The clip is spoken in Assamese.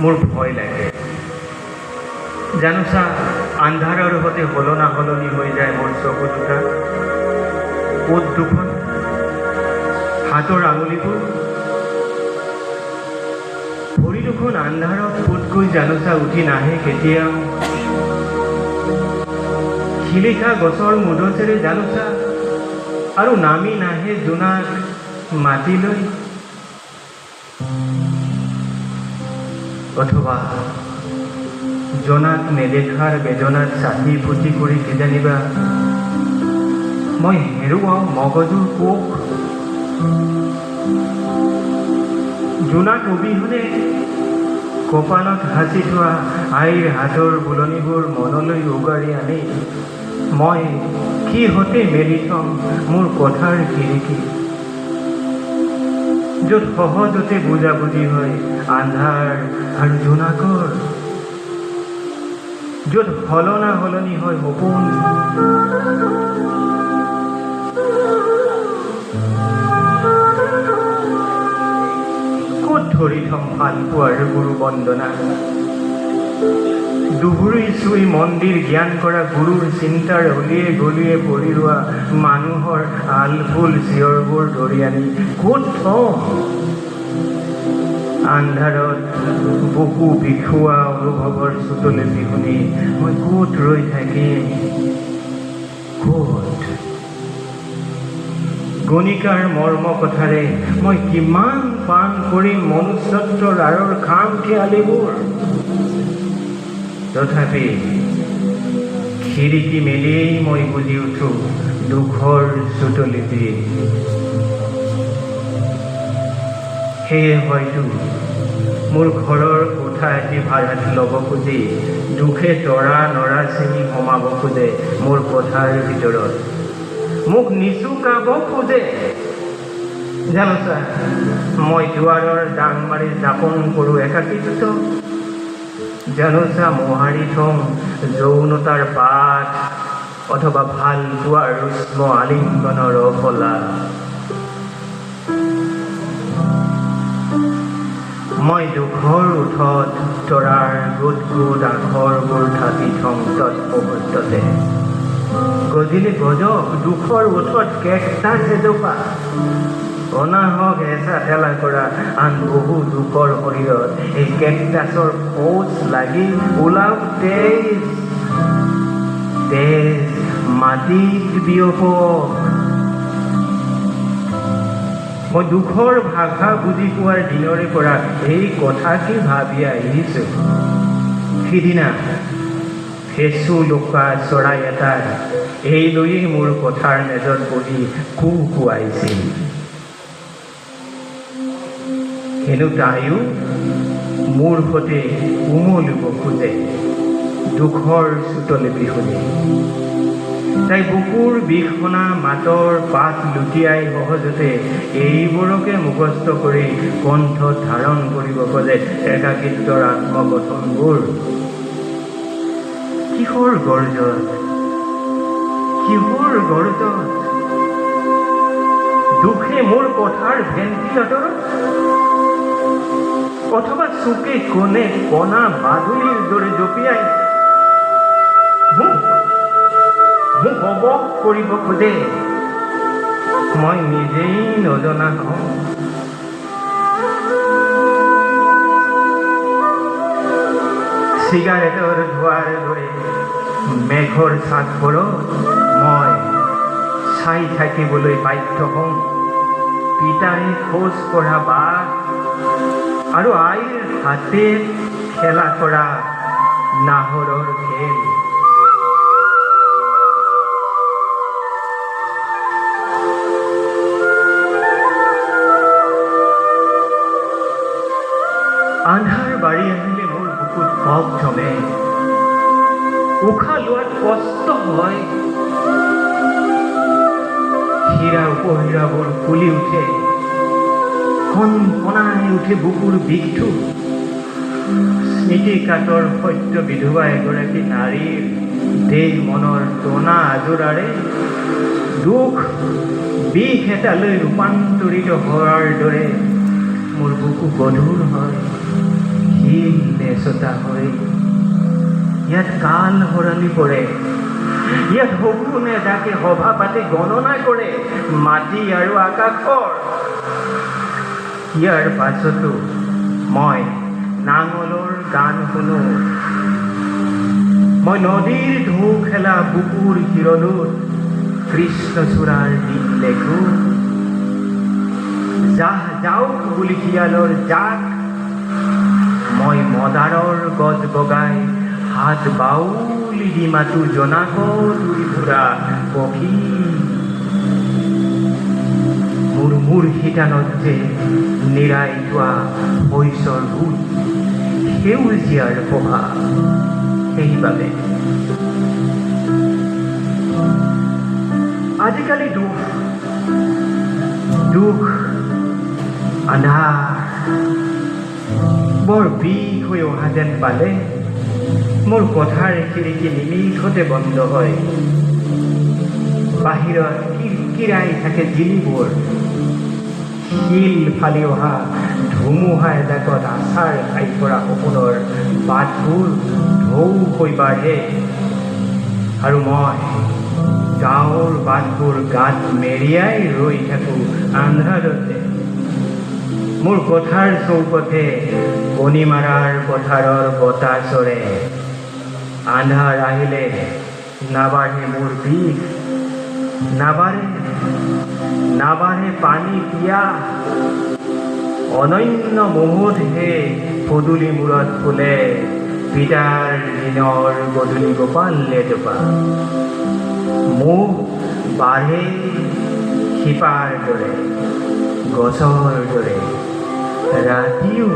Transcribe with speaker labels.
Speaker 1: মোৰ ভয় লাগে। জানোচা, আন্ধাৰৰ সতে হলনা হলনি হৈ যায় মোৰ চকু দুটা, ওঠ দুখন, হাতৰ আঙুলিবোৰ, ভৰি দুখন আন্ধাৰত ফুটকৈ জানোচা উঠি নাহে কেতিয়াও। শিলিখা গছৰ মুধচেৰে জানোচা আৰু নামি নাহে জোনাক মাতিলৈ। অথবা জোনাক নেদেখাৰ বেদনাত ছাতি ফুটি কৰি কিজানিবা মই হেৰুৱাও মগজুৰ কোষ। জোনাক অবিহনে কপালত সাঁচি থোৱা আইৰ হাতৰ বুলনিবোৰ মনলৈ উগাৰি আনি মই কিহতে মেলি থম মোৰ কথাৰ খিৰিকী, য'ত সহজতে বুজাবুজি হয় আন্ধাৰ আৰু জোনাকৰ, য'ত হলনা হলনি হয় সপোন। ক'ত ধৰি থম ভালপোৱাৰ গুৰু বন্দনা, দুবুৰি চুই মন্দিৰ জ্ঞান কৰা গুৰুৰ চিন্তাৰ অলিয়ে গলিয়ে পৰি ৰোৱা মানুহৰ আলফুল চিঞৰবোৰ ধৰি আনি ক'ত থম? আন্ধাৰত বুকু বিষুৱা অনুভৱৰ চুটলিপি শুনি মই ক'ত ৰৈ থাকিম? ক'ত? গণিকাৰ মৰ্ম কথাৰে মই কিমান পাণ কৰিম মনুষ্যত্বৰ আঁৰৰ খাম খেয়ালিবোৰ। তথাপি খিৰিকী মেলিয়েই মই বুজি উঠো দুখৰ চুটলিপি। সেয়ে হয়তো মোৰ ঘৰৰ কোঠা এটি ভাড়াত ল'ব খুজি দুখে তৰা নৰা চিঙি সোমাব খোজে মোৰ কোঠাৰ ভিতৰত, মোক নিচুকাব খোজে। জানোচা, মই দুৱাৰৰ ডাং মাৰি যাপন কৰোঁ একাকীত্ব। জানোচা, মোহাৰি থওঁ যৌনতাৰ পাত অথবা ভাল পোৱাৰ ৰুষ্ম আলিংগনৰ অফলা। মই দুখৰ ওঠত তৰাৰ গোট গোট আখৰবোৰ ঢাকি থওঁ তৎমুহূৰ্ততে। গজিলে গজক দুখৰ ওঠত কেকটাছ এজোপা, অনাহক হেঁচা ঠেলা কৰা আন বহু দুখৰ শৰীৰত এই কেকটাছৰ খোজ লাগি ওলাওক তেজ, তেজ মাটিত বিয়পক। মই দুখৰ ভাষা বুজি পোৱাৰ দিনৰে পৰা এই কথাকে ভাবি আহিছোঁ। সিদিনা ফেচু লুকা চৰাই এটাই এই লৈয়ে মোৰ কথাৰ মেজত বহি কুকুৱাইছিল। হেনো তাইও মোৰ সতে উমলিব খোজে দুখৰ চুটলিপি শুনি। তাই বুকুৰ বিষনা মাতৰ পাত লুটিয়াই সহজতে এইবোৰকে মুখস্থ কৰি কণ্ঠত ধাৰণ কৰিব খোজে একাকীত্বৰ আত্মগঠনবোৰ। কিহৰ গৰ্জত, কিহৰ গৰ্জত? দুখে মোৰ কথাৰ ভেন্টিলেটৰত অথবা চুকে কোণে কণা বাদুলিৰ দৰে জঁপিয়াই মোক অবক কৰিব খোজে, মই নিজেই নজনা হওঁ। চিগাৰেটৰ ধোঁৱাৰ দৰে মেঘৰ চাকবোৰত মই চাই থাকিবলৈ বাধ্য হওঁ পিতাই খোজ কৰা বাট আৰু আইৰ হাতে খেলা কৰা নাহৰৰ খেল। আন্ধাৰ বাঢ়ি আহিলে মোৰ বুকুত কপ জমে, উশাহ লোৱাত কষ্ট হয়, হীৰা উপহীৰাবোৰ ফুলি উঠে, কণকণাই উঠে বুকুৰ বিষটো। স্মৃতিকাতৰ সত্য বিধৱা এগৰাকী নাৰীৰ দেহ মনৰ টনা আজোৰাৰে দুখ বিষ এটালৈ ৰূপান্তৰিত হোৱাৰ দৰে মোৰ বুকু গধুৰ হয়। শিল নেচতা হৈ ইয়াত কাল সৰণি পৰে। ইয়াত সগুনে যাকে সভা পাতি গণনা কৰে মাটি আৰু আকাশৰ। ইয়াৰ পাছতো মই নাঙলৰ গান শুনো। মই নদীৰ ঢৌ খেলা বুকুৰ শিৰলোত কৃষ্ণচূড়াৰ দিন লেখো। যাওক বুলি শিয়ালৰ জাক, মই মদাৰৰ গছ বগাই হাত বাউলি দি মাতো জনাকত উৰি ফুৰা পক্ষী। মোৰ শিতানত যে নিৰাই থোৱা শস্যৰ ভূত সেউজীয়াৰ শোভা। সেইবাবে আজিকালি দুখ আন্ধাৰ বৰ বিষ হৈ অহা যেন পালে মোৰ কথাৰ খিৰিকী নিমিষতে বন্ধ হয়। বাহিৰত কিৰকিৰাই থাকে জিলিবোৰ। শিল ফালি অহা ধুমুহা এজাকত আচাৰ খাই পৰা সপোনৰ বাটবোৰ ঢৌ হৈ বাঢ়ে। আৰু মই গাঁৱৰ বাটবোৰ গাত মেৰিয়াই ৰৈ থাকোঁ আন্ধাৰতে। মোৰ কথাৰ চৌকতে কণীমাৰাৰ পথাৰৰ বতাহ চৰে। আন্ধাৰ আহিলে নাবাঢ়ে মোৰ বিষ, নাবাঢ়ে পানী পিয়াহ। অনন্য মোহতহে পদূলি মূৰত ফুলে পিতাৰ দিনৰ গধূলি গোপাল লেজোপা। মোহ বাঢ়ে শিপাৰ দৰে, গছৰ দৰে, ৰাতিও